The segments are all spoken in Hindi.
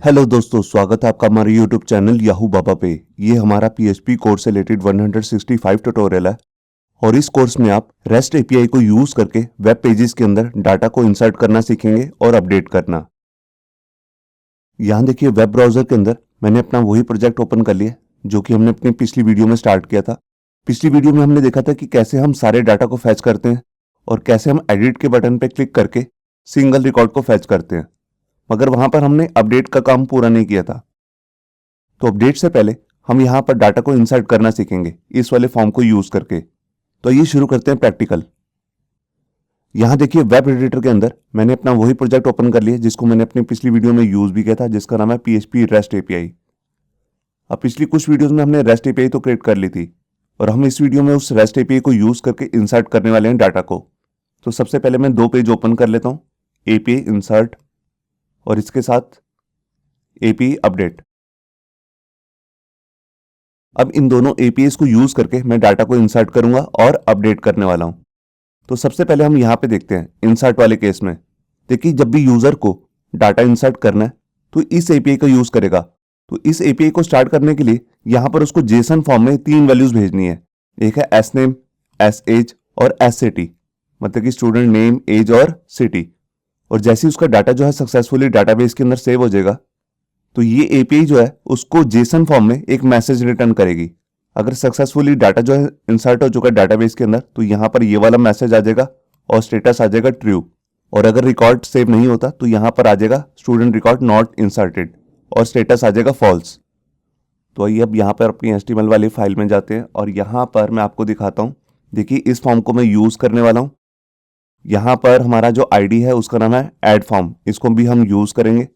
हेलो दोस्तों, स्वागत है आपका हमारे यूट्यूब चैनल याहू बाबा पे। ये हमारा पीएचपी कोर्स से रिलेटेड 165 ट्यूटोरियल है और इस कोर्स में आप रेस्ट एपीआई को यूज करके वेब पेजेस के अंदर डाटा को इंसर्ट करना सीखेंगे और अपडेट करना। यहाँ देखिए, वेब ब्राउजर के अंदर मैंने अपना वही प्रोजेक्ट ओपन कर लिया जो कि हमने अपनी पिछली वीडियो में स्टार्ट किया था। पिछली वीडियो में हमने देखा था कि कैसे हम सारे डाटा को फैच करते हैं और कैसे हम एडिट के बटन पर क्लिक करके सिंगल रिकॉर्ड को फैच करते हैं, मगर वहां पर हमने अपडेट का काम पूरा नहीं किया था। तो अपडेट से पहले हम यहां पर डाटा को इंसर्ट करना सीखेंगे इस वाले फॉर्म को यूज करके। तो आइए शुरू करते हैं प्रैक्टिकल। यहां देखिए, वेब एडिटर के अंदर मैंने अपना वही प्रोजेक्ट ओपन कर लिया जिसको मैंने अपनी पिछली वीडियो में यूज भी किया था, जिसका नाम है पीएचपी रेस्ट एपीआई। अब पिछली कुछ वीडियोस में हमने रेस्ट एपीआई तो क्रिएट कर ली थी और हम इस वीडियो में उस रेस्ट एपीआई को यूज करके इंसर्ट करने वाले हैं डाटा को। तो सबसे पहले मैं 2 पेज ओपन कर लेता हूं, एपीआई इंसर्ट और इसके साथ एपीआई अपडेट। अब इन दोनों एपीआईज को यूज करके मैं डाटा को इंसर्ट करूंगा और अपडेट करने वाला हूं। तो सबसे पहले हम यहां पे देखते हैं इंसर्ट वाले केस में। देखिए, जब भी यूजर को डाटा इंसर्ट करना है तो इस एपीआई का यूज करेगा। तो इस एपीआई को स्टार्ट करने के लिए यहां पर उसको जेसन फॉर्म में 3 वैल्यूज भेजनी है। एक है एस नेम, एस एज और एस सिटी, मतलब कि स्टूडेंट नेम, एज और सिटी। और जैसे ही उसका डाटा जो है सक्सेसफुली डाटाबेस के अंदर सेव हो जाएगा तो ये एपीआई जो है उसको जेसन फॉर्म में एक मैसेज रिटर्न करेगी। अगर सक्सेसफुली डाटा जो है इंसर्ट हो चुका है डाटाबेस के अंदर तो यहाँ पर ये वाला मैसेज आ जाएगा और स्टेटस आ जाएगा ट्रू। और अगर रिकॉर्ड सेव नहीं होता तो यहाँ पर आ जाएगा स्टूडेंट रिकॉर्ड नॉट इंसर्टेड और स्टेटस आ जाएगा फॉल्स। तो आइए अब यहाँ पर अपनी HTML वाली फाइल में जाते हैं और यहाँ पर मैं आपको दिखाता हूँ। देखिए, इस फॉर्म को मैं यूज करने वाला हूँ। यहाँ पर हमारा जो आईडी है उसका नाम है ऐड फॉर्म, इसको भी हम यूज करेंगे।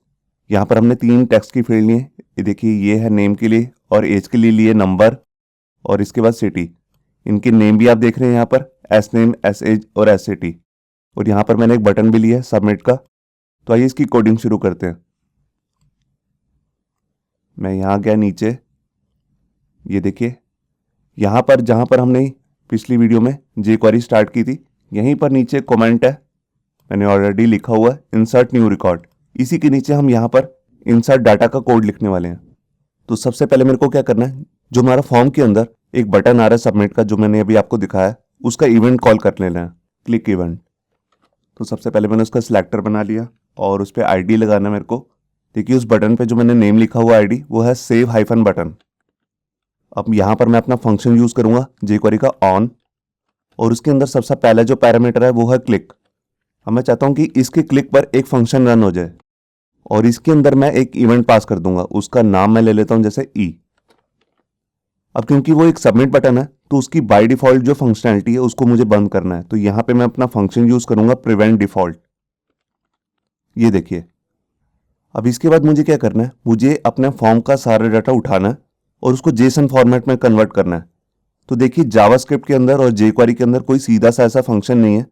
यहाँ पर हमने 3 टेक्स्ट की फील्ड ली है। ये देखिए, ये है नेम के लिए और एज के लिए नंबर और इसके बाद सिटी। इनके नेम भी आप देख रहे हैं यहाँ पर, एस नेम, एस एज और एस सिटी। और यहाँ पर मैंने एक बटन भी लिया है सबमिट का। तो आइए इसकी कोडिंग शुरू करते हैं। मैं यहाँ गया नीचे, ये देखिए यहाँ पर जहाँ पर हमने पिछली वीडियो में jQuery स्टार्ट की थी, यहीं पर नीचे कमेंट है, मैंने ऑलरेडी लिखा हुआ है इंसर्ट न्यू रिकॉर्ड। इसी के नीचे हम यहाँ पर इंसर्ट डाटा का कोड लिखने वाले हैं। तो सबसे पहले मेरे को क्या करना है, जो हमारा फॉर्म के अंदर एक बटन आ रहा है सबमिट का, जो मैंने अभी आपको दिखाया है, उसका इवेंट कॉल कर लेना है, क्लिक इवेंट। तो सबसे पहले मैंने उसका सिलेक्टर बना लिया और उस पर आईडी लगाना है मेरे को। देखिए, उस बटन पे जो मैंने नेम लिखा हुआ आईडी वो है सेव हाइफन बटन। अब यहाँ पर मैं अपना फंक्शन यूज करूंगा jQuery का ऑन, और उसके अंदर सबसे पहला जो पैरामीटर है वो है क्लिक। अब मैं चाहता हूँ कि इसके क्लिक पर एक फंक्शन रन हो जाए और इसके अंदर मैं एक इवेंट पास कर दूंगा। उसका नाम मैं ले लेता हूं जैसे ई। अब क्योंकि वो एक सबमिट बटन है तो उसकी बाय डिफॉल्ट जो फंक्शनैलिटी है उसको मुझे बंद करना है। तो यहां पे मैं अपना फंक्शन यूज करूंगा प्रिवेंट डिफॉल्ट। ये देखिए, अब इसके बाद मुझे क्या करना है, मुझे अपने फॉर्म का सारा डाटा उठाना है और उसको जेसन फॉर्मेट में कन्वर्ट करना है। तो देखिए, जावास्क्रिप्ट के अंदर और jQuery के अंदर कोई सीधा सा ऐसा फंक्शन नहीं है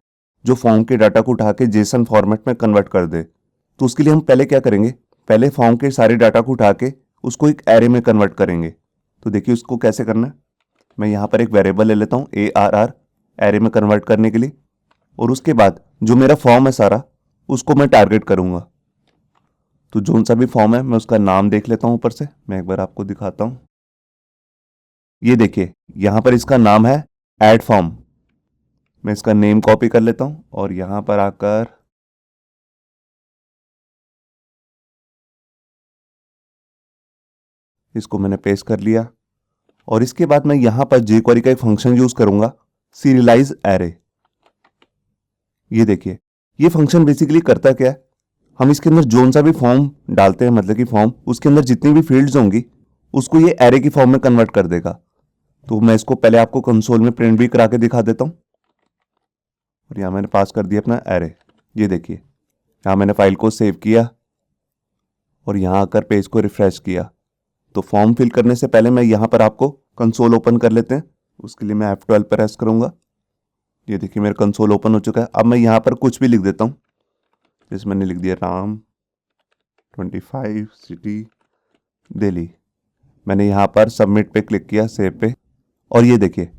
जो फॉर्म के डाटा को उठा के जेसन फॉर्मेट में कन्वर्ट कर दे। तो उसके लिए हम पहले क्या करेंगे, पहले फॉर्म के सारे डाटा को उठा के उसको एक एरे में कन्वर्ट करेंगे। तो देखिए उसको कैसे करना है, मैं यहाँ पर एक वेरिएबल ले लेता हूँ ARR एरे में कन्वर्ट करने के लिए, और उसके बाद जो मेरा फॉर्म है सारा उसको मैं टारगेट करूँगा। तो जो सा भी फॉर्म है मैं उसका नाम देख लेता हूँ ऊपर से, मैं एक बार आपको दिखाता हूँ। ये देखिए, यहाँ पर इसका नाम है ऐड फॉर्म। मैं इसका नेम कॉपी कर लेता हूँ और यहाँ पर आकर इसको मैंने पेस्ट कर लिया। और इसके बाद मैं यहां पर jQuery का एक फंक्शन यूज करूंगा सीरियलाइज एरे। ये देखिए, ये फंक्शन बेसिकली करता क्या है, हम इसके अंदर जोन सा भी फॉर्म डालते हैं, मतलब कि फॉर्म उसके अंदर जितनी भी फील्ड्स होंगी उसको ये एरे की फॉर्म में कन्वर्ट कर देगा। तो मैं इसको पहले आपको कंसोल में प्रिंट भी करा के दिखा देता हूं। और यहां मैंने पास कर दिया अपना एरे। ये देखिए, यहां मैंने फाइल को सेव किया और यहां आकर पेज को रिफ्रेश किया। तो फॉर्म फिल करने से पहले मैं यहाँ पर आपको कंसोल ओपन कर लेते हैं। उसके लिए मैं F12 प्रेस करूँगा। ये देखिए, मेरा कंसोल ओपन हो चुका है। अब मैं यहाँ पर कुछ भी लिख देता हूँ, जैसे मैंने लिख दिया राम 25 सिटी दिल्ली। मैंने यहाँ पर सबमिट पे क्लिक किया, सेव पे, और ये देखिए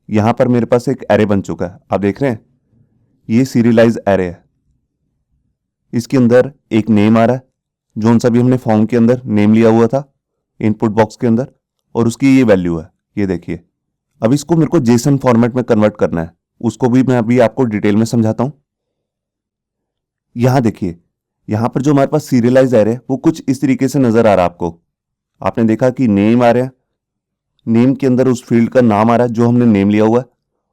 यहाँ पर मेरे पास एक एरे बन चुका है। आप देख रहे हैं, ये सीरियलाइज एरे है। इसके अंदर एक नेम आ रहा है, जो सा भी हमने फॉर्म के अंदर नेम लिया हुआ था इनपुट बॉक्स के अंदर, और उसकी ये वैल्यू है, ये देखिए। अब इसको मेरे को जेसन फॉर्मेट में कन्वर्ट करना है, उसको भी मैं अभी आपको डिटेल में समझाता हूं। यहां देखिए, यहां पर जो हमारे पास सीरियलाइज एरे है वो कुछ इस तरीके से नजर आ रहा है आपको। आपने देखा कि नेम आ रहा है, नेम के अंदर उस फील्ड का नाम आ रहा है जो हमने नेम लिया हुआ है,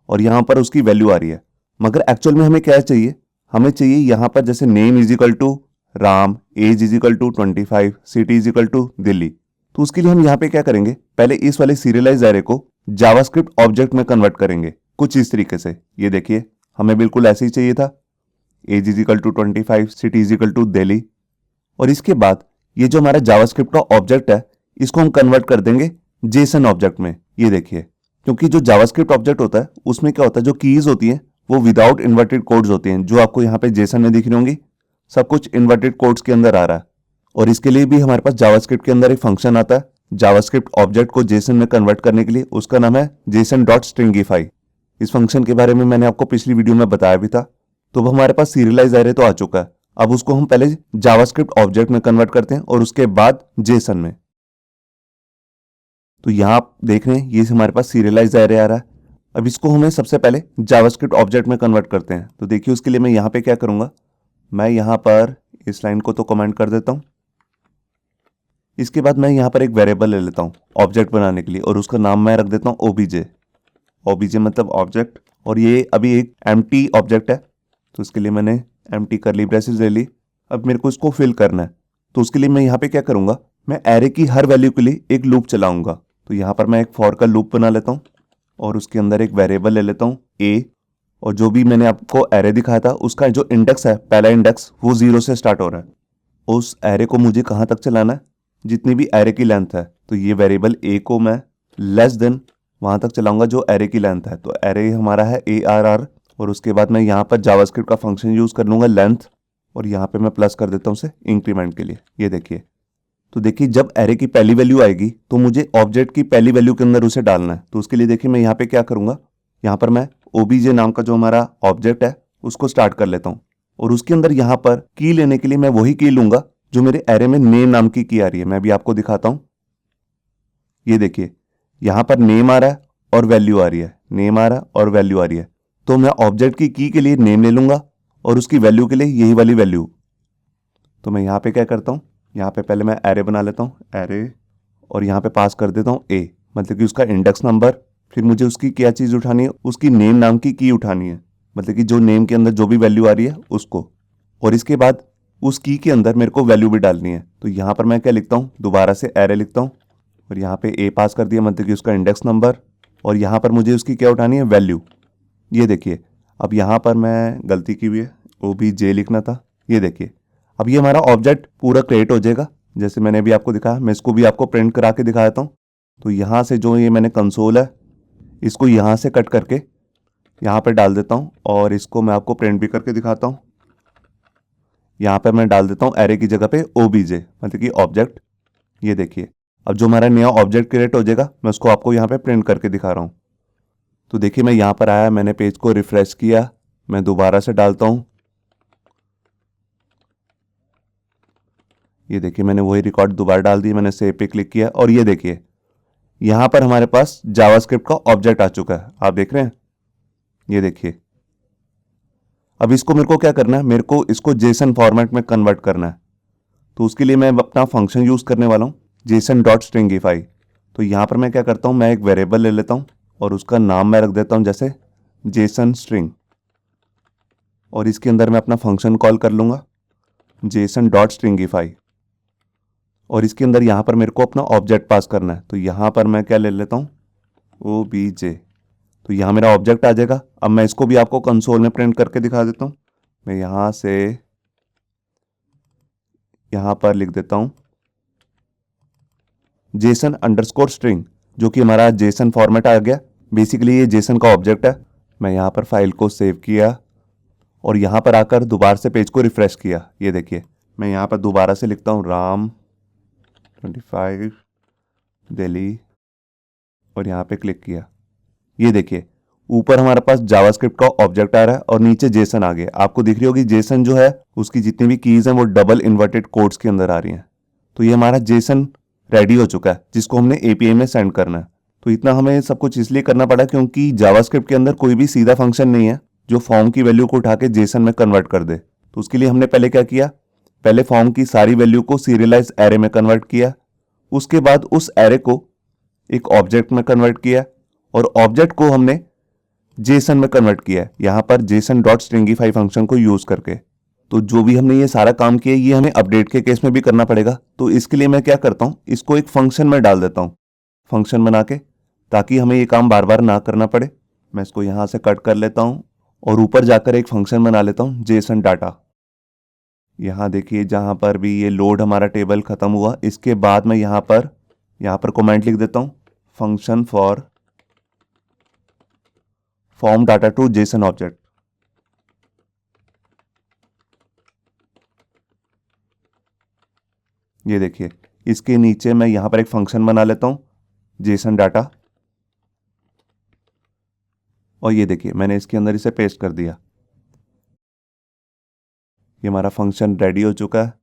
और यहां पर उसकी वैल्यू आ रही है। मगर एक्चुअल में हमें क्या चाहिए, हमें चाहिए यहां पर जैसे name is equal to Ram, age is equal to 25, city is equal to Delhi. तो उसके लिए हम यहाँ पे क्या करेंगे, पहले इस वाले सीरियलाइज एरे को जावास्क्रिप्ट ऑब्जेक्ट में कन्वर्ट करेंगे कुछ इस तरीके से। ये देखिए, हमें बिल्कुल ऐसे ही चाहिए था, age is equal to 25, city is equal to Delhi. और इसके बाद ये जो हमारा जावास्क्रिप्ट का ऑब्जेक्ट है, इसको हम कन्वर्ट कर देंगे जेसन ऑब्जेक्ट में। ये देखिए, क्योंकि जो जावास्क्रिप्ट ऑब्जेक्ट होता है उसमें क्या होता है, जो कीज होती हैं वो विदाउट इन्वर्टेड कोड्स होती हैं, जो आपको यहाँ पे जेसन में दिख रही होंगी, सब कुछ इन्वर्टेड कोड्स के अंदर आ रहा है। और इसके लिए भी हमारे पास जावास्क्रिप्ट के अंदर एक फंक्शन आता है जावास्क्रिप्ट ऑब्जेक्ट को जेसन में कन्वर्ट करने के लिए, उसका नाम है जेसन डॉट स्ट्रिंगिफाई। इस फंक्शन के बारे में मैंने आपको पिछली वीडियो में बताया भी था। तो अब हमारे पास सीरियलाइज एरे तो आ चुका है, अब उसको हम पहले जावास्क्रिप्ट ऑब्जेक्ट में कन्वर्ट करते हैं और उसके बाद जेसन में। तो यहां आप देख रहे हैं ये हमारे पास सीरियलाइज एरे आ रहा है। अब इसको हमें सबसे पहले जावास्क्रिप्ट ऑब्जेक्ट में कन्वर्ट करते हैं। तो देखिए, उसके लिए मैं यहां पे क्या करूंगा, मैं यहां पर इस लाइन को तो कमेंट कर देता हूं। इसके बाद मैं यहां पर एक वेरिएबल ले लेता हूं ऑब्जेक्ट बनाने के लिए, और उसका नाम मैं रख देता हूं ओबीजे। ओबीजे मतलब ऑब्जेक्ट, और ये अभी एक एम्प्टी ऑब्जेक्ट है, तो इसके लिए मैंने एम्प्टी करली ब्रेसेस ले ली। अब मेरे को इसको फिल करना है, तो उसके लिए मैं यहाँ पे क्या करूंगा, मैं एरे की हर वैल्यू के लिए एक लूप चलाऊंगा। तो यहाँ पर मैं एक फॉर का लूप बना लेता हूँ, और उसके अंदर एक वेरिएबल ले लेता हूँ ए, और जो भी मैंने आपको एरे दिखाया था उसका जो इंडेक्स है, पहला इंडेक्स वो 0 से स्टार्ट हो रहा है। उस एरे को मुझे कहाँ तक चलाना है, जितनी भी एरे की लेंथ है। तो ये वेरिएबल ए को मैं लेस देन वहां तक चलाऊंगा जो एरे की लेंथ है। तो एरे हमारा है ARR, और उसके बाद मैं यहाँ पर जावास्क्रिप्ट का फंक्शन यूज कर लूंगा लेंथ, और यहाँ पे मैं प्लस कर देता हूँ उसे इंक्रीमेंट के लिए। ये देखिए, तो देखिए जब एरे की पहली वैल्यू आएगी तो मुझे ऑब्जेक्ट की पहली वैल्यू के अंदर उसे डालना है। तो उसके लिए देखिए मैं यहाँ पे क्या करूंगा, यहाँ पर मैं ओबीजे नाम का जो हमारा ऑब्जेक्ट है उसको स्टार्ट कर लेता हूँ, और उसके अंदर यहाँ पर की लेने के लिए मैं वही की लूंगा जो मेरे एरे में नेम नाम की आ रही है। मैं भी आपको दिखाता हूँ। ये देखिए, यहाँ पर नेम आ रहा है और वैल्यू आ रही है, नेम आ रहा है और वैल्यू आ रही है। तो मैं ऑब्जेक्ट की के लिए नेम ले लूंगा और उसकी वैल्यू के लिए यही वाली वैल्यू। तो मैं यहाँ पे क्या करता हूँ, यहाँ पे पहले मैं एरे बना लेता हूँ, एरे, और यहाँ पे पास कर देता हूँ ए, मतलब कि उसका इंडेक्स नंबर। फिर मुझे उसकी क्या चीज़ उठानी है, उसकी नेम नाम की उठानी है, मतलब कि जो नेम के अंदर जो भी वैल्यू आ रही है उसको। और इसके बाद उस की के अंदर मेरे को वैल्यू भी डालनी है। तो यहाँ पर मैं क्या लिखता हूँ, दोबारा से एरे लिखता हूँ, और यहाँ पे ए पास कर दिया, मतलब कि उसका इंडेक्स नंबर, और यहाँ पर मुझे उसकी क्या उठानी है, वैल्यू। ये देखिए, अब यहाँ पर मैं गलती की हुई है, OBJ लिखना था। ये देखिए, अब ये हमारा ऑब्जेक्ट पूरा क्रिएट हो जाएगा जैसे मैंने भी आपको दिखाया। मैं इसको भी आपको प्रिंट करा के दिखा देता हूँ। तो यहाँ से जो ये मैंने कंसोल है इसको यहाँ से कट करके यहाँ पे डाल देता हूँ, और इसको मैं आपको प्रिंट भी करके दिखाता हूँ। यहाँ पे मैं डाल देता हूँ एरे की जगह पे OBJ, मतलब कि ऑब्जेक्ट। ये देखिए, अब जो हमारा नया ऑब्जेक्ट क्रिएट हो जाएगा मैं उसको आपको यहाँ पे प्रिंट करके दिखा रहा हूँ। तो देखिए, मैं यहाँ पर आया, मैंने पेज को रिफ्रेश किया, मैं दोबारा से डालता हूँ। ये देखिए, मैंने वही रिकॉर्ड दोबारा डाल दी, मैंने सेव पे क्लिक किया, और ये देखिए यहाँ पर हमारे पास जावास्क्रिप्ट का ऑब्जेक्ट आ चुका है, आप देख रहे हैं। ये देखिए, अब इसको मेरे को क्या करना है, मेरे को इसको जेसन फॉर्मेट में कन्वर्ट करना है। तो उसके लिए मैं अपना फंक्शन यूज करने वाला हूँ जेसन डॉट स्ट्रिंगिफाई। तो यहाँ पर मैं क्या करता हूँ, मैं एक वेरिएबल ले लेता हूँ और उसका नाम मैं रख देता हूँ जैसे जेसन स्ट्रिंग, और इसके अंदर मैं अपना फंक्शन कॉल कर लूँगा जेसन डॉट स्ट्रिंगिफाई, और इसके अंदर यहाँ पर मेरे को अपना ऑब्जेक्ट पास करना है। तो यहाँ पर मैं क्या ले लेता हूँ, OBJ। तो यहाँ मेरा ऑब्जेक्ट आ जाएगा। अब मैं इसको भी आपको कंसोल में प्रिंट करके दिखा देता हूँ। मैं यहाँ से यहाँ पर लिख देता हूँ जेसन अंडरस्कोर स्ट्रिंग, जो कि हमारा जेसन फॉर्मेट आ गया। बेसिकली ये जेसन का ऑब्जेक्ट है। मैं यहाँ पर फाइल को सेव किया, और यहाँ पर आकर दोबारा से पेज को रिफ्रेश किया। ये देखिए, मैं यहाँ पर दोबारा से लिखता हूँ राम 25 दिल्ली, और यहाँ पे क्लिक किया। ये देखिए, ऊपर हमारे पास जावास्क्रिप्ट का ऑब्जेक्ट आ रहा है और नीचे जेसन आ गया। आपको दिख रही होगी जेसन जो है उसकी जितनी भी कीज हैं वो डबल इन्वर्टेड कोट्स के अंदर आ रही हैं। तो ये हमारा जेसन रेडी हो चुका है जिसको हमने एपीआई में सेंड करना है। तो इतना हमें सब कुछ इसलिए करना पड़ा क्योंकि जावास्क्रिप्ट के अंदर कोई भी सीधा फंक्शन नहीं है जो फॉर्म की वैल्यू को उठा के जेसन में कन्वर्ट कर दे। तो उसके लिए हमने पहले क्या किया, पहले फॉर्म की सारी वैल्यू को सीरियलाइज एरे में कन्वर्ट किया, उसके बाद उस एरे को एक ऑब्जेक्ट में कन्वर्ट किया और ऑब्जेक्ट को हमने जेसन में कन्वर्ट किया है यहां पर जेसन डॉट स्ट्रिंगीफाई फंक्शन को यूज करके। तो जो भी हमने ये सारा काम किया ये हमें अपडेट के केस में भी करना पड़ेगा। तो इसके लिए मैं क्या करता हूं, इसको एक फंक्शन में डाल देता हूं, फंक्शन बना के, ताकि हमें ये काम बार बार ना करना पड़े। मैं इसको यहां से कट कर लेता हूं और ऊपर जाकर एक फंक्शन बना लेता हूं जेसन डाटा। यहां देखिए जहां पर भी ये लोड हमारा टेबल खत्म हुआ इसके बाद मैं यहां पर कमेंट लिख देता हूं, function for form data to JSON object. ये देखिए इसके नीचे मैं यहां पर एक फंक्शन बना लेता हूं जेसन डाटा और ये देखिए मैंने इसके अंदर इसे पेस्ट कर दिया। ये हमारा फंक्शन रेडी हो चुका है।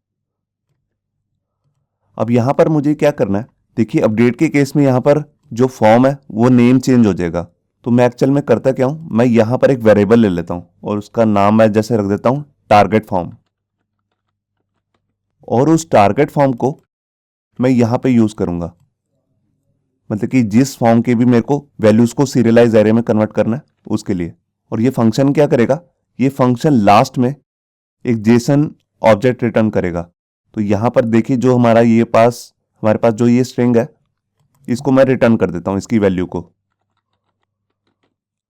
अब यहां पर मुझे क्या करना है, देखिए अपडेट के केस में यहां पर जो फॉर्म है वो नेम चेंज हो जाएगा। तो मैं एक्चुअल में करता क्या हूं, मैं यहां पर एक वेरिएबल ले लेता हूं और उसका नाम मैं जैसे रख देता हूं टारगेट फॉर्म, और उस टारगेट फॉर्म को मैं यहां पे यूज करूंगा, मतलब कि जिस फॉर्म के भी मेरे को वैल्यूज को सीरियलाइज एरे में कन्वर्ट करना है उसके लिए। और ये फंक्शन क्या करेगा, ये फंक्शन लास्ट में एक जेसन ऑब्जेक्ट रिटर्न करेगा। तो यहां पर देखिए जो हमारे पास जो ये स्ट्रिंग है इसको मैं रिटर्न कर देता हूं, इसकी वैल्यू को।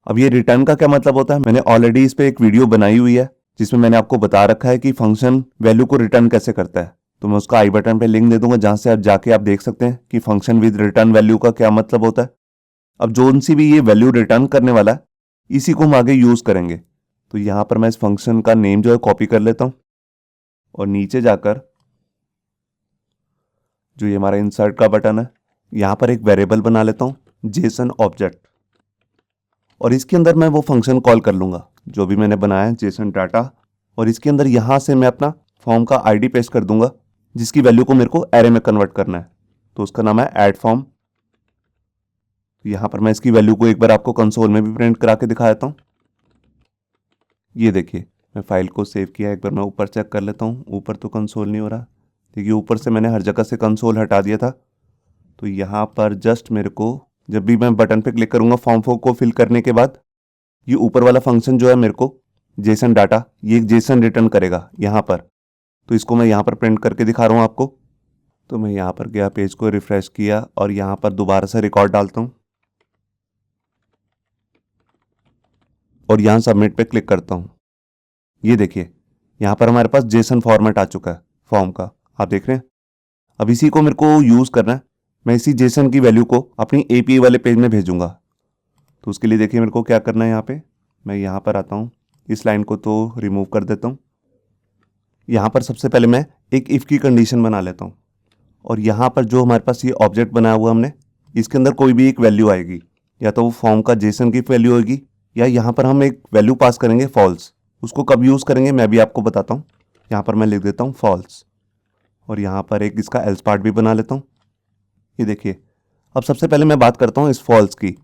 अब ये रिटर्न का क्या मतलब होता है, मैंने ऑलरेडी इस पे एक वीडियो बनाई हुई है जिसमें मैंने आपको बता रखा है कि फंक्शन वैल्यू को रिटर्न कैसे करता है। तो मैं उसका आई बटन पे लिंक दे दूंगा जहां से आप जाके आप देख सकते हैं कि फंक्शन विद रिटर्न वैल्यू का क्या मतलब होता है। अब जो सी भी ये वैल्यू रिटर्न करने वाला है इसी को हम आगे यूज करेंगे। तो यहां पर मैं इस फंक्शन का नेम जो है कॉपी कर लेता हूं और नीचे जाकर जो ये हमारा इंसर्ट का बटन है यहां पर एक वेरिएबल बना लेता हूं जेसन ऑब्जेक्ट, और इसके अंदर मैं वो फंक्शन कॉल कर लूंगा जो भी मैंने बनाया है जेसन डाटा, और इसके अंदर यहां से मैं अपना फॉर्म का आईडी पेस्ट कर दूंगा जिसकी वैल्यू को मेरे को एरे में कन्वर्ट करना है। तो उसका नाम है ऐड फॉर्म। यहां पर मैं इसकी वैल्यू को एक बार आपको कंसोल में भी प्रिंट करा के दिखा देता हूं। ये देखिए मैं फाइल को सेव किया, एक बार मैं ऊपर चेक कर लेता हूं, ऊपर तो कंसोल नहीं हो रहा। देखिए ऊपर से मैंने हर जगह से कंसोल हटा दिया था। तो यहां पर जस्ट मेरे को जब भी मैं बटन पे क्लिक करूंगा फॉर्म को फिल करने के बाद ये ऊपर वाला फंक्शन जो है मेरे को जेसन डाटा, ये एक जेसन रिटर्न करेगा यहां पर। तो इसको मैं यहां पर प्रिंट करके दिखा रहा हूं आपको। तो मैं यहां पर गया, पेज को रिफ्रेश किया और यहां पर दोबारा से रिकॉर्ड डालता हूं और यहां सबमिट पे क्लिक करता हूं। ये देखिए यहां पर हमारे पास जेसन फॉर्मेट आ चुका है फॉर्म का, आप देख रहे हैं। अब इसी को मेरे को यूज करना है, मैं इसी जेसन की वैल्यू को अपनी एपीआई वाले पेज में भेजूंगा। तो उसके लिए देखिए मेरे को क्या करना है, यहाँ पे मैं यहाँ पर आता हूँ, इस लाइन को तो रिमूव कर देता हूँ। यहाँ पर सबसे पहले मैं एक इफ़ की कंडीशन बना लेता हूँ और यहाँ पर जो हमारे पास ये ऑब्जेक्ट बनाया हुआ हमने इसके अंदर कोई भी एक वैल्यू आएगी, या तो वो फॉर्म का जेसन की वैल्यू होगी या यहाँ पर हम एक वैल्यू पास करेंगे फॉल्स। उसको कब यूज़ करेंगे मैं भी आपको बताता हूँ। यहाँ पर मैं लिख देता हूँ फॉल्स और यहाँ पर एक इसका एल्स पार्ट भी बना लेता हूँ। ये देखिए अब सबसे पहले मैं बात करता हूँ इस फॉल्स की।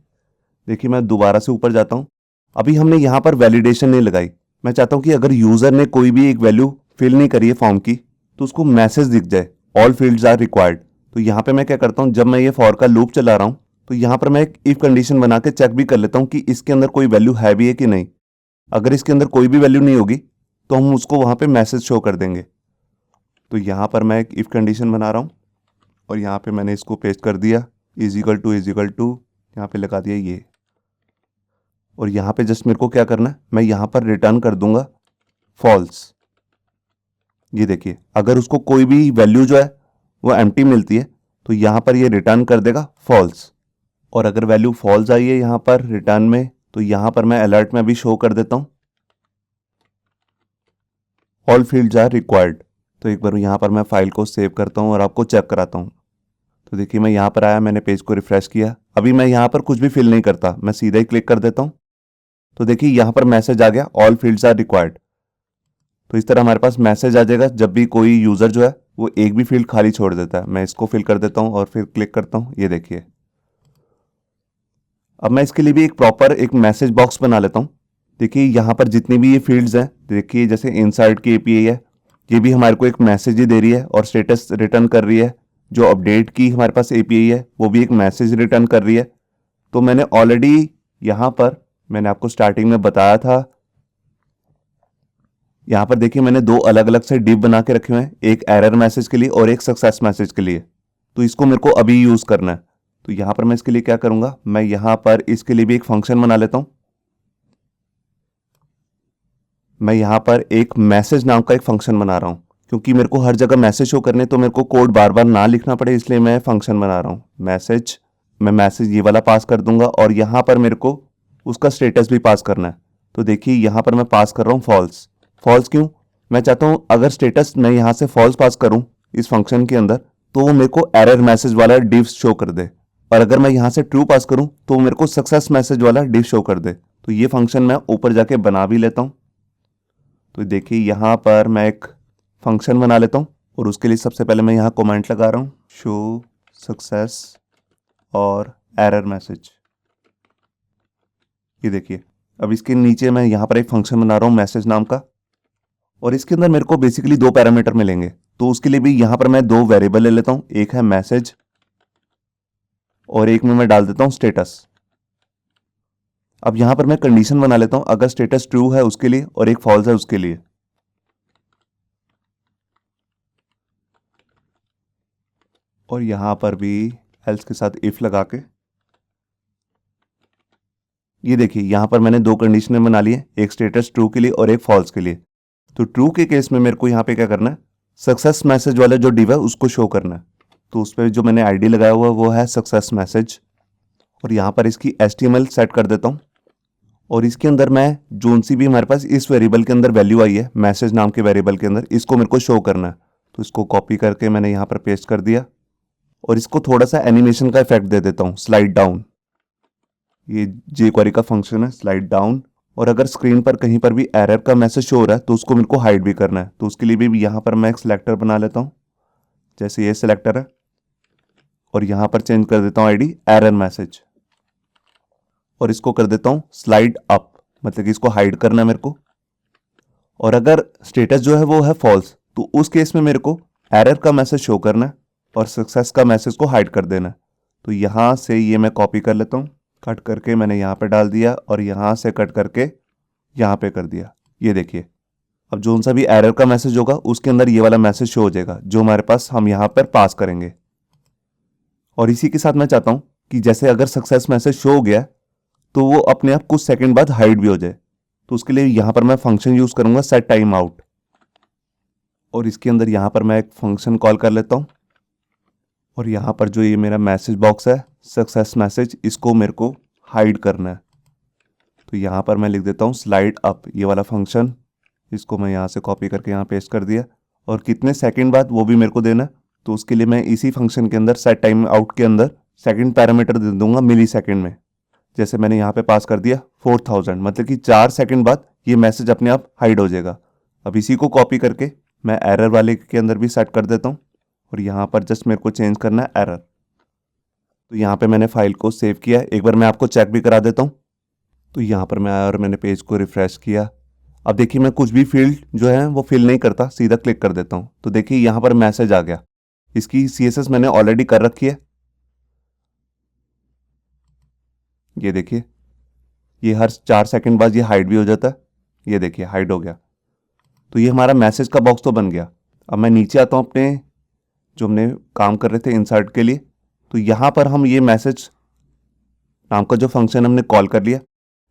देखिए मैं दोबारा से ऊपर जाता हूँ, अभी हमने यहाँ पर वैलिडेशन नहीं लगाई। मैं चाहता हूँ कि अगर यूज़र ने कोई भी एक वैल्यू फिल नहीं करी है फॉर्म की तो उसको मैसेज दिख जाए ऑल फील्ड्स आर रिक्वायर्ड। तो यहाँ पे मैं क्या करता हूँ, जब मैं ये फॉर का लूप चला रहा हूँ तो यहाँ पर मैं एक इफ कंडीशन बना के चेक भी कर लेता हूँ कि इसके अंदर कोई वैल्यू है भी है कि नहीं। अगर इसके अंदर कोई भी वैल्यू नहीं होगी तो हम उसको वहाँ पे मैसेज शो कर देंगे। तो यहाँ पर मैं एक इफ कंडीशन बना रहा हूँ और यहाँ पे मैंने इसको पेस्ट कर दिया इज इक्वल टू यहाँ पे लगा दिया ये, और यहाँ पे जस्ट मेरे को क्या करना है, मैं यहाँ पर रिटर्न कर दूंगा फॉल्स। ये देखिए अगर उसको कोई भी वैल्यू जो है वो एम्प्टी मिलती है तो यहाँ पर ये रिटर्न कर देगा फॉल्स, और अगर वैल्यू फॉल्स आई है यहाँ पर रिटर्न में तो यहाँ पर मैं अलर्ट में भी शो कर देता हूँ ऑल फील्ड्स आर रिक्वायर्ड। तो एक बार यहाँ पर मैं फाइल को सेव करता हूँ और आपको चेक कराता हूँ। तो देखिए मैं यहाँ पर आया, मैंने पेज को रिफ्रेश किया, अभी मैं यहाँ पर कुछ भी फिल नहीं करता, मैं सीधा ही क्लिक कर देता हूँ तो देखिए यहाँ पर मैसेज आ गया, ऑल फील्ड्स आर रिक्वायर्ड। तो इस तरह हमारे पास मैसेज आ जाएगा जब भी कोई यूज़र जो है वो एक भी फील्ड खाली छोड़ देता है। मैं इसको फिल कर देता हूँ और फिर क्लिक करता हूँ, ये देखिए। अब मैं इसके लिए भी एक प्रॉपर एक मैसेज बॉक्स बना लेता हूँ। देखिए यहाँ पर जितनी भी ये फील्ड्स हैं, देखिए जैसे इनसाइड की एपीआई है, ये भी हमारे को एक मैसेज ही दे रही है और स्टेटस रिटर्न कर रही है। जो अपडेट की हमारे पास एपीआई है वो भी एक मैसेज रिटर्न कर रही है। तो मैंने ऑलरेडी यहाँ पर मैंने आपको स्टार्टिंग में बताया था, यहाँ पर देखिए मैंने दो अलग अलग से डिव बना के रखे हुए हैं, एक एरर मैसेज के लिए और एक सक्सेस मैसेज के लिए। तो इसको मेरे को अभी यूज़ करना है। तो यहाँ पर मैं इसके लिए क्या करूँगा, मैं यहाँ पर इसके लिए भी एक फंक्शन बना लेता हूँ। मैं यहाँ पर एक मैसेज नाम का एक फंक्शन बना रहा हूँ, क्योंकि मेरे को हर जगह मैसेज शो करने, तो मेरे को कोड बार बार ना लिखना पड़े, इसलिए मैं फंक्शन बना रहा हूँ मैसेज। मैं मैसेज ये वाला पास कर दूंगा और यहाँ पर मेरे को उसका स्टेटस भी पास करना है। तो देखिए यहाँ पर मैं पास कर रहा हूँ फॉल्स। फॉल्स क्यों, मैं चाहता हूँ अगर स्टेटस मैं यहाँ से फॉल्स पास करूँ इस फंक्शन के अंदर, तो वो मेरे को एरर मैसेज वाला डिव शो कर दे, और अगर मैं यहाँ से ट्रू पास करूँ तो वो मेरे को सक्सेस मैसेज वाला डिव शो कर दे। तो ये फंक्शन मैं ऊपर जाके बना भी लेता हूँ। तो देखिए यहाँ पर मैं एक फंक्शन बना लेता हूँ और उसके लिए सबसे पहले मैं यहाँ कमेंट लगा रहा हूँ, शो सक्सेस और एरर मैसेज। ये देखिए अब इसके नीचे मैं यहाँ पर एक फंक्शन बना रहा हूँ मैसेज नाम का, और इसके अंदर मेरे को बेसिकली दो पैरामीटर मिलेंगे। तो उसके लिए भी यहाँ पर मैं दो वेरिएबल ले लेता हूँ, एक है मैसेज और एक में मैं डाल देता हूँ स्टेटस। अब यहाँ पर मैं कंडीशन बना लेता हूँ, अगर स्टेटस ट्रू है उसके लिए और एक फॉल्स है उसके लिए। और यहाँ पर भी एल्स के साथ इफ लगा के, ये देखिए यहाँ पर मैंने दो कंडीशनें बना ली है, एक स्टेटस ट्रू के लिए और एक फॉल्स के लिए। तो ट्रू के केस में मेरे को यहाँ पे क्या करना है, सक्सेस मैसेज वाला जो डिव है उसको शो करना है। तो उस पर जो मैंने आईडी लगाया हुआ है वो है सक्सेस मैसेज, और यहाँ पर इसकी HTML सेट कर देता हूँ। और इसके अंदर मैं जोन सी भी हमारे पास इस वेरिएबल के अंदर वैल्यू आई है मैसेज नाम के वेरिएबल के अंदर, इसको मेरे को शो करना है। तो इसको कॉपी करके मैंने यहाँ पर पेस्ट कर दिया और इसको थोड़ा सा एनिमेशन का इफेक्ट दे देता हूँ, स्लाइड डाउन। ये jQuery का फंक्शन है, स्लाइड डाउन। और अगर स्क्रीन पर कहीं पर भी एरर का मैसेज शो हो रहा है तो उसको मेरे को हाइड भी करना है। तो उसके लिए भी यहाँ पर मैं एक सिलेक्टर बना लेता हूँ, जैसे ये सिलेक्टर है, और यहाँ पर चेंज कर देता हूँ आईडी एरर मैसेज, और इसको कर देता हूँ स्लाइड अप, मतलब कि इसको हाइड करना है मेरे को। और अगर स्टेटस जो है वो है फॉल्स, तो उस केस में मेरे को एरर का मैसेज शो करना है और सक्सेस का मैसेज को हाइड कर देना है। तो यहाँ से ये मैं कॉपी कर लेता हूँ, कट करके मैंने यहाँ पे डाल दिया और यहाँ से कट करके यहाँ पे कर दिया। ये देखिए अब जो सा भी एरर का मैसेज होगा उसके अंदर ये वाला मैसेज शो हो जाएगा जो हमारे पास हम यहाँ पर पास करेंगे। और इसी के साथ मैं चाहता हूँ कि जैसे अगर सक्सेस मैसेज शो हो गया तो वो अपने आप कुछ सेकंड बाद हाइड भी हो जाए। तो उसके लिए यहाँ पर मैं फंक्शन यूज करूंगा सेट टाइम आउट, और इसके अंदर यहाँ पर मैं एक फंक्शन कॉल कर लेता हूँ। और यहाँ पर जो ये मेरा मैसेज बॉक्स है सक्सेस मैसेज, इसको मेरे को हाइड करना है। तो यहाँ पर मैं लिख देता हूँ स्लाइड अप, ये वाला फंक्शन, इसको मैं यहाँ से कॉपी करके यहाँ पेस्ट कर दिया। और कितने सेकंड बाद वो भी मेरे को देना है। तो उसके लिए मैं इसी फंक्शन के अंदर सेट टाइम आउट के अंदर सेकंड पैरामीटर दे दूंगा मिली सेकंड में। जैसे मैंने यहाँ पे पास कर दिया 4000, मतलब कि 4 सेकंड बाद ये मैसेज अपने आप हाइड हो जाएगा। अब इसी को कॉपी करके मैं एरर वाले के अंदर भी सेट कर देता हूँ, और यहाँ पर जस्ट मेरे को चेंज करना है एरर। तो यहाँ पे मैंने फाइल को सेव किया, एक बार मैं आपको चेक भी करा देता हूँ। तो यहाँ पर मैं आया और मैंने पेज को रिफ्रेश किया। अब देखिए मैं कुछ भी फील्ड जो है वो फिल नहीं करता, सीधा क्लिक कर देता हूँ। तो देखिए यहाँ पर मैसेज आ गया, इसकी CSS मैंने ऑलरेडी कर रखी है। ये देखिए ये हर 4 सेकंड बाद ये हाइड भी हो जाता है। ये देखिए हाइड हो गया। तो ये हमारा मैसेज का बॉक्स तो बन गया। अब मैं नीचे आता हूँ अपने जो हमने काम कर रहे थे इंसर्ट के लिए। तो यहाँ पर हम ये मैसेज नाम का जो फंक्शन हमने कॉल कर लिया।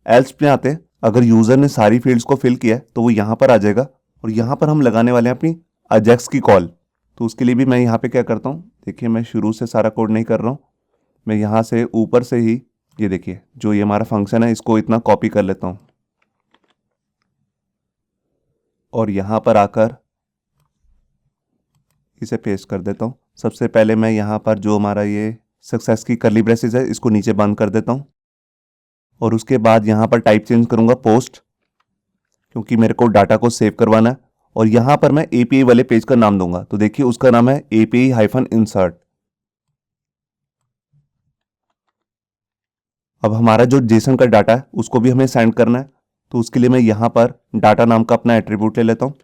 एल्स पे आते हैं, अगर यूज़र ने सारी फील्ड्स को फिल किया है तो वो यहाँ पर आ जाएगा, और यहाँ पर हम लगाने वाले हैं अपनी अजेक्स की कॉल। तो उसके लिए भी मैं यहाँ पे क्या करता हूँ, देखिए मैं शुरू से सारा कोड नहीं कर रहा हूँ, मैं यहाँ से ऊपर से ही ये देखिए जो ये हमारा फंक्शन है इसको इतना कॉपी कर लेता हूँ, और यहाँ पर आकर इसे पेस्ट कर देता हूँ। सबसे पहले मैं यहाँ पर जो हमारा ये सक्सेस की कर्ली ब्रेसेस है इसको नीचे बंद कर देता हूँ, और उसके बाद यहाँ पर टाइप चेंज करूँगा पोस्ट, क्योंकि मेरे को डाटा को सेव करवाना है। और यहाँ पर मैं एपीआई वाले पेज का नाम दूंगा, तो देखिए उसका नाम है API-insert। अब हमारा जो जेसन का डाटा है उसको भी हमें सेंड करना है, तो उसके लिए मैं यहाँ पर डाटा नाम का अपना एट्रीब्यूट ले लेता हूँ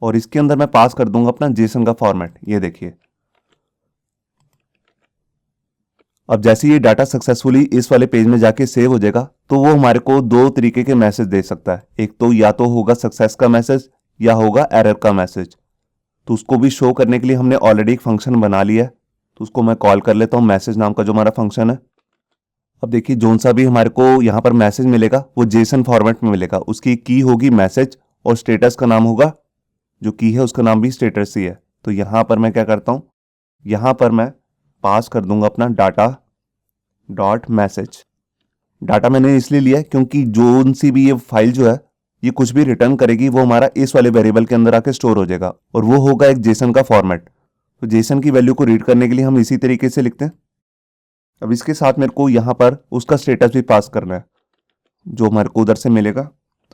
और इसके अंदर मैं पास कर दूंगा अपना जेसन का फॉर्मेट। ये देखिए, अब जैसे ये डाटा सक्सेसफुली इस वाले पेज में जाके सेव हो जाएगा, तो वो हमारे को दो तरीके के मैसेज दे सकता है। एक तो या तो होगा सक्सेस का मैसेज या होगा एरर का मैसेज। तो उसको भी शो करने के लिए हमने ऑलरेडी एक फंक्शन बना लिया है, तो उसको मैं कॉल कर लेता हूँ, मैसेज नाम का जो हमारा फंक्शन है। अब देखिए जोन सा भी हमारे को यहाँ पर मैसेज मिलेगा वो जेसन फॉर्मेट में मिलेगा, उसकी की होगी मैसेज और स्टेटस का नाम होगा, जो की है उसका नाम भी स्टेटस ही है। तो यहाँ पर मैं क्या करता हूँ, यहाँ पर मैं पास कर दूंगा अपना डाटा डॉट मैसेज। डाटा मैंने इसलिए लिया है क्योंकि जोन सी भी ये फाइल जो है ये कुछ भी रिटर्न करेगी वो हमारा इस वाले वेरिएबल के अंदर आके स्टोर हो जाएगा और वो होगा एक जेसन का फॉर्मेट। तो जेसन की वैल्यू को रीड करने के लिए हम इसी तरीके से लिखते हैं। अब इसके साथ मेरे को यहाँ पर उसका स्टेटस भी पास करना है जो हमारे को उधर से मिलेगा।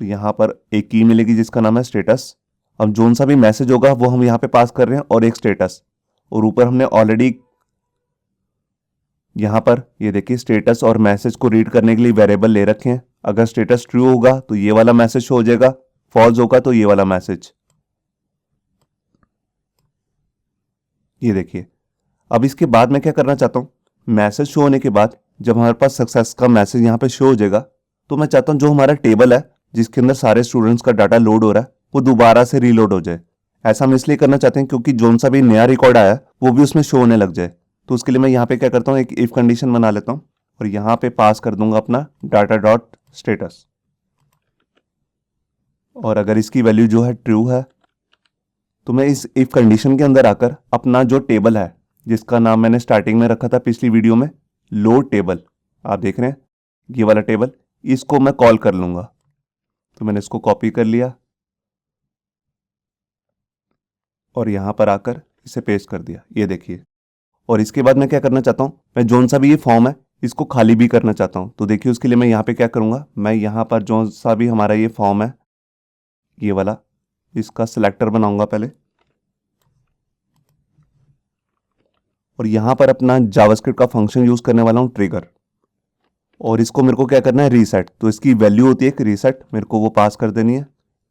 तो यहाँ पर एक की मिलेगी जिसका नाम है स्टेटस। अब जोन सा भी मैसेज होगा वो हम यहाँ पे पास कर रहे हैं और एक स्टेटस, और ऊपर हमने ऑलरेडी यहाँ पर ये देखिए स्टेटस और मैसेज को रीड करने के लिए वेरिएबल ले रखे हैं। अगर स्टेटस ट्रू होगा तो ये वाला मैसेज शो हो जाएगा, फॉल्स होगा तो ये वाला मैसेज। ये देखिए, अब इसके बाद मैं क्या करना चाहता हूँ, मैसेज शो होने के बाद जब हमारे पास सक्सेस का मैसेज यहाँ पे शो हो जाएगा, तो मैं चाहता हूँ जो हमारा टेबल है जिसके अंदर सारे स्टूडेंट्स का डाटा लोड हो रहा है वो दोबारा से रीलोड हो जाए। ऐसा हम इसलिए करना चाहते हैं क्योंकि जोन सा भी नया रिकॉर्ड आया वो भी उसमें शो होने लग जाए। तो उसके लिए मैं यहाँ पे क्या करता हूँ, एक इफ कंडीशन बना लेता हूँ और यहाँ पे पास कर दूंगा अपना डाटा डॉट स्टेटस। और अगर इसकी वैल्यू जो है ट्रू है तो मैं इस इफ कंडीशन के अंदर आकर अपना जो टेबल है जिसका नाम मैंने स्टार्टिंग में रखा था पिछली वीडियो में, लोड टेबल, आप देख रहे हैं ये वाला टेबल, इसको मैं कॉल कर लूंगा। तो मैंने इसको कॉपी कर लिया और यहां पर आकर इसे पेस्ट कर दिया, ये देखिए। और इसके बाद मैं क्या करना चाहता हूं, मैं जोन सा भी ये फॉर्म है इसको खाली भी करना चाहता हूं। तो देखिए उसके लिए मैं यहाँ पे क्या करूंगा, मैं यहाँ पर जोन सा भी हमारा ये फॉर्म है ये वाला, इसका सिलेक्टर बनाऊंगा पहले और यहां पर अपना जावास्क्रिप्ट का फंक्शन यूज करने वाला हूं ट्रिगर। और इसको मेरे को क्या करना है रीसेट, तो इसकी वैल्यू होती है एक रीसेट, मेरे को वो पास कर देनी है।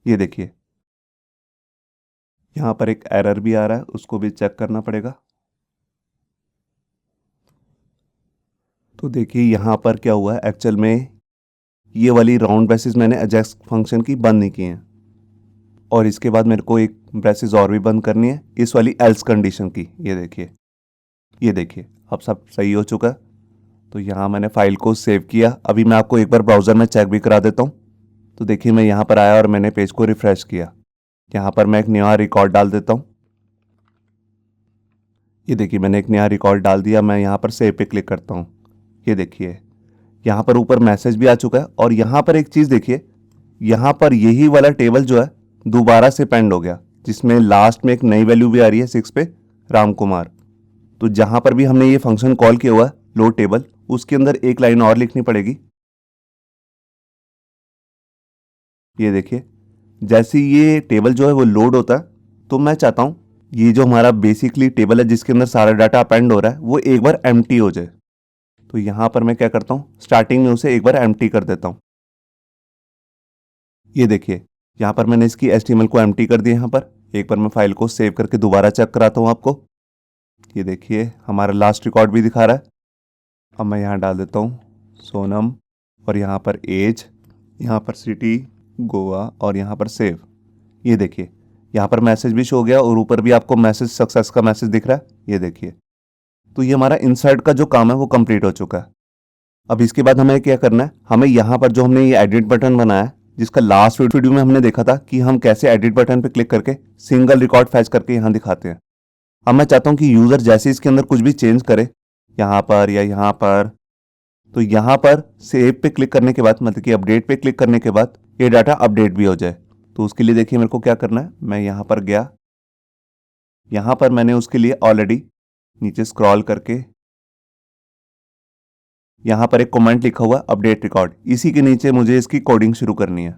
ये देखिए यहां पर एक एरर भी आ रहा है, उसको भी चेक करना पड़ेगा। तो देखिए यहां पर क्या हुआ है, एक्चुअल में ये वाली राउंड ब्रेसेस मैंने अजैक्स फंक्शन की बंद नहीं की हैं और इसके बाद मेरे को एक ब्रेसेस और भी बंद करनी है इस वाली एल्स कंडीशन की। ये देखिए अब सब सही हो चुका है। तो यहाँ मैंने फाइल को सेव किया। अभी मैं आपको एक बार ब्राउज़र में चेक भी करा देता हूँ। तो देखिए मैं यहाँ पर आया और मैंने पेज को रिफ्रेश किया। यहाँ पर मैं एक नया रिकॉर्ड डाल देता हूँ। ये देखिए मैंने एक नया रिकॉर्ड डाल दिया। मैं यहाँ पर सेव पे क्लिक करता हूँ। ये देखिए यहाँ पर ऊपर मैसेज भी आ चुका है और यहाँ पर एक चीज़ देखिए, यहाँ पर यही वाला टेबल जो है दोबारा से पेंड हो गया, जिसमें लास्ट में एक नई वैल्यू भी आ रही है 6 पे राम कुमार। तो जहाँ पर भी हमने ये फंक्शन कॉल किया हुआ है लोड टेबल, उसके अंदर एक लाइन और लिखनी पड़ेगी। ये देखिए जैसे ये टेबल जो है वो लोड होता है, तो मैं चाहता हूँ ये जो हमारा बेसिकली टेबल है जिसके अंदर सारा डाटा अपेंड हो रहा है वो एक बार एम्प्टी हो जाए। तो यहाँ पर मैं क्या करता हूँ, स्टार्टिंग में उसे एक बार एम्प्टी कर देता हूँ। ये देखिए यहाँ पर मैंने इसकी HTML को एम्प्टी कर दिया। यहाँ पर एक बार मैं फाइल को सेव करके दोबारा चेक कराता हूँ आपको। ये देखिए हमारा लास्ट रिकॉर्ड भी दिखा रहा है। अब मैं यहाँ डाल देता हूँ सोनम और यहाँ पर एज, यहाँ पर सिटी गोवा और यहाँ पर सेव। ये देखिए यहाँ पर मैसेज भी शो हो गया और ऊपर भी आपको मैसेज सक्सेस का मैसेज दिख रहा है। ये देखिए तो ये हमारा इंसर्ट का जो काम है वो कंप्लीट हो चुका है। अब इसके बाद हमें क्या करना है, हमें यहाँ पर जो हमने ये एडिट बटन बनाया है जिसका लास्ट वीडियो में हमने देखा था कि हम कैसे एडिट बटन पे क्लिक करके सिंगल रिकॉर्ड फैच करके यहाँ दिखाते हैं। अब मैं चाहता हूँ कि यूज़र जैसे इसके अंदर कुछ भी चेंज करे यहाँ पर या यहाँ पर, तो यहाँ पर सेव पे क्लिक करने के बाद मतलब कि अपडेट पे क्लिक करने के बाद ये डाटा अपडेट भी हो जाए। तो उसके लिए देखिए मेरे को क्या करना है, मैं यहाँ पर गया, यहाँ पर मैंने उसके लिए ऑलरेडी नीचे स्क्रॉल करके यहाँ पर एक कमेंट लिखा हुआ है अपडेट रिकॉर्ड, इसी के नीचे मुझे इसकी कोडिंग शुरू करनी है।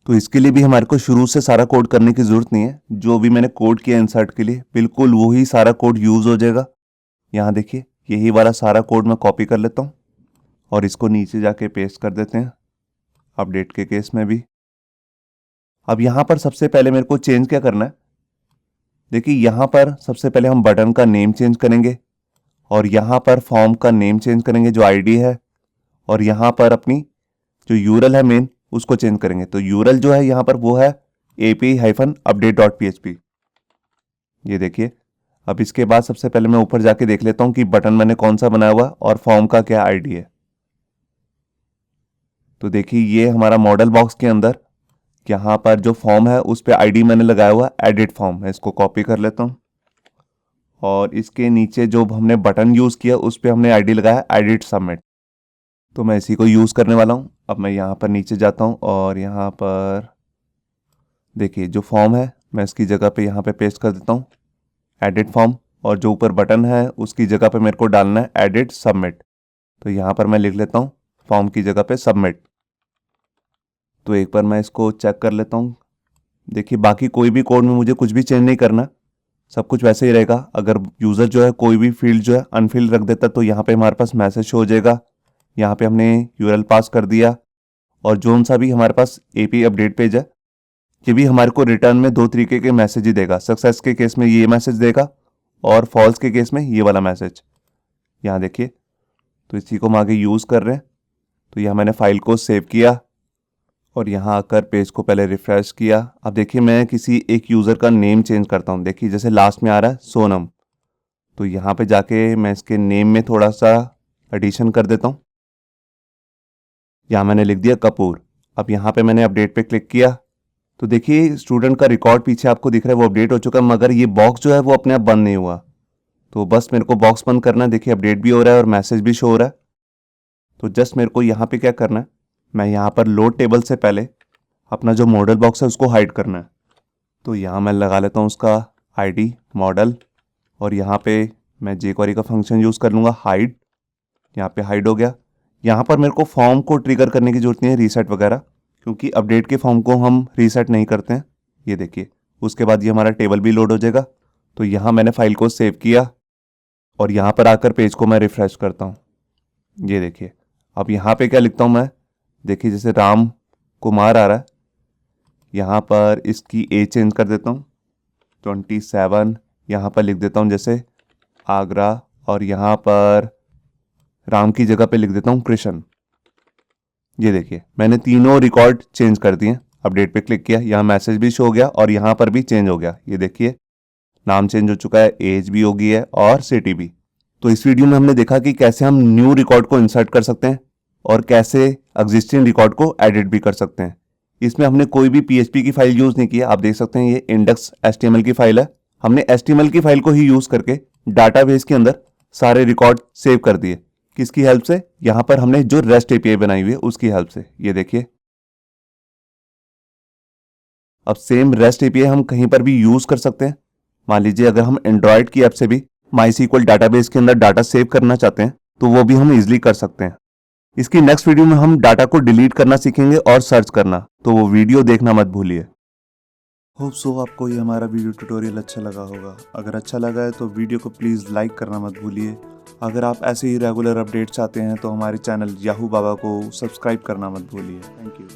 तो इसके लिए भी हमारे को शुरू से सारा कोड करने की ज़रूरत नहीं है। जो भी मैंने कोड किया इंसर्ट के लिए बिल्कुल वही सारा कोड यूज़ हो जाएगा। यहाँ देखिए यही वाला सारा कोड मैं कॉपी कर लेता हूँ और इसको नीचे जाके पेस्ट कर देते हैं अपडेट के केस में भी। अब यहाँ पर सबसे पहले मेरे को चेंज क्या करना है, देखिए यहाँ पर सबसे पहले हम बटन का नेम चेंज करेंगे और यहाँ पर फॉर्म का नेम चेंज करेंगे जो आईडी है, और यहाँ पर अपनी जो यूआरएल है मेन उसको चेंज करेंगे। तो यूआरएल जो है यहाँ पर वो है api-update.php। ये देखिए अब इसके बाद सबसे पहले मैं ऊपर जाके देख लेता हूँ कि बटन मैंने कौन सा बनाया हुआ और फॉर्म का क्या आईडी है। तो देखिए ये हमारा मॉडल बॉक्स के अंदर यहाँ पर जो फॉर्म है उस पर आईडी मैंने लगाया हुआ एडिट फॉर्म। मैं इसको कॉपी कर लेता हूँ और इसके नीचे जो हमने बटन यूज़ किया उस पर हमने आईडी लगाया एडिट सबमिट। तो मैं इसी को यूज़ करने वाला हूँ। अब मैं यहाँ पर नीचे जाता हूँ और यहाँ पर देखिए जो फॉर्म है मैं इसकी जगह पे यहाँ पे पेस्ट कर देता हूँ एडिट फॉर्म, और जो ऊपर बटन है उसकी जगह पे मेरे को डालना है एडिट सबमिट। तो यहाँ पर मैं लिख लेता हूँ फॉर्म की जगह पे सबमिट। तो एक बार मैं इसको चेक कर लेता हूँ। देखिए बाकी कोई भी कोड में मुझे कुछ भी चेंज नहीं करना, सब कुछ वैसे ही रहेगा। अगर यूज़र जो है कोई भी फील्ड जो है अनफिल्ड रख देता तो यहाँ पे हमारे पास मैसेज शो हो जाएगा। यहाँ पे हमने यूआरएल पास कर दिया और जोन सा भी हमारे पास एपी अपडेट पेज है ये भी हमारे को रिटर्न में दो तरीके के मैसेज ही देगा। सक्सेस के केस में ये मैसेज देगा और फॉल्स के केस में ये वाला मैसेज। यहाँ देखिए तो इसी को हम आगे यूज़ कर रहे हैं। तो यहाँ मैंने फाइल को सेव किया और यहाँ आकर पेज को पहले रिफ्रेश किया। अब देखिए मैं किसी एक यूज़र का नेम चेंज करता हूँ। देखिए जैसे लास्ट में आ रहा है सोनम, तो यहाँ पे जाके मैं इसके नेम में थोड़ा सा एडिशन कर देता हूँ। यहाँ मैंने लिख दिया कपूर। अब यहाँ पे मैंने अपडेट पे क्लिक किया तो देखिए स्टूडेंट का रिकॉर्ड पीछे आपको दिख रहा है वो अपडेट हो चुका है, मगर ये बॉक्स जो है वो अपने आप बंद नहीं हुआ। तो बस मेरे को बॉक्स बंद करना है। देखिए अपडेट भी हो रहा है और मैसेज भी शो हो रहा है। तो जस्ट मेरे को यहाँ पे क्या करना है, मैं यहाँ पर लोड टेबल से पहले अपना जो मॉडल बॉक्स है उसको हाइड करना है। तो यहाँ मैं लगा लेता हूँ उसका आईडी मॉडल और यहाँ पे मैं jQuery का फंक्शन यूज़ कर लूँगा हाइड। यहाँ पे हाइड हो गया। यहाँ पर मेरे को फॉर्म को ट्रिगर करने की जरूरत नहीं है रीसेट वगैरह, क्योंकि अपडेट के फॉर्म को हम रीसेट नहीं करते हैं। ये देखिए उसके बाद ये हमारा टेबल भी लोड हो जाएगा। तो यहाँ मैंने फाइल को सेव किया और यहाँ पर आकर पेज को मैं रिफ्रेश करता हूँ। ये देखिए अब यहाँ पे क्या लिखता हूँ मैं, देखिए जैसे राम कुमार आ रहा है, यहाँ पर इसकी एज चेंज कर देता हूँ 27। यहाँ पर लिख देता हूँ जैसे आगरा और यहाँ पर राम की जगह पे लिख देता हूँ कृष्ण। ये देखिए मैंने तीनों रिकॉर्ड चेंज कर दिए। अपडेट पे क्लिक किया, यहाँ मैसेज भी शो हो गया और यहाँ पर भी चेंज हो गया। ये देखिए नाम चेंज हो चुका है, एज भी हो गई है और सिटी भी। तो इस वीडियो में हमने देखा कि कैसे हम न्यू रिकॉर्ड को इंसर्ट कर सकते हैं और कैसे एग्जिस्टिंग रिकॉर्ड को एडिट भी कर सकते हैं। इसमें हमने कोई भी PHP की फाइल यूज़ नहीं किया। आप देख सकते हैं ये इंडेक्स HTML की फाइल है। हमने HTML की फाइल को ही यूज़ करके डाटाबेस के अंदर सारे रिकॉर्ड सेव कर दिए। किसकी हेल्प से, यहाँ पर हमने जो REST API बनाई हुई है उसकी हेल्प से। ये देखिए अब सेम REST API हम कहीं पर भी यूज़ कर सकते हैं। मान लीजिए अगर हम एंड्रॉयड की ऐप से भी MySQL डाटाबेस के अंदर डाटा सेव करना चाहते हैं तो वो भी हम इजीली कर सकते हैं। इसकी नेक्स्ट वीडियो में हम डाटा को डिलीट करना सीखेंगे और सर्च करना, तो वो वीडियो देखना मत भूलिए। होप सो आपको ये हमारा वीडियो ट्यूटोरियल अच्छा लगा होगा। अगर अच्छा लगा है तो वीडियो को प्लीज़ लाइक करना मत भूलिए। अगर आप ऐसे ही रेगुलर अपडेट चाहते हैं तो हमारे चैनल याहू बाबा को सब्सक्राइब करना मत भूलिए। Thank you.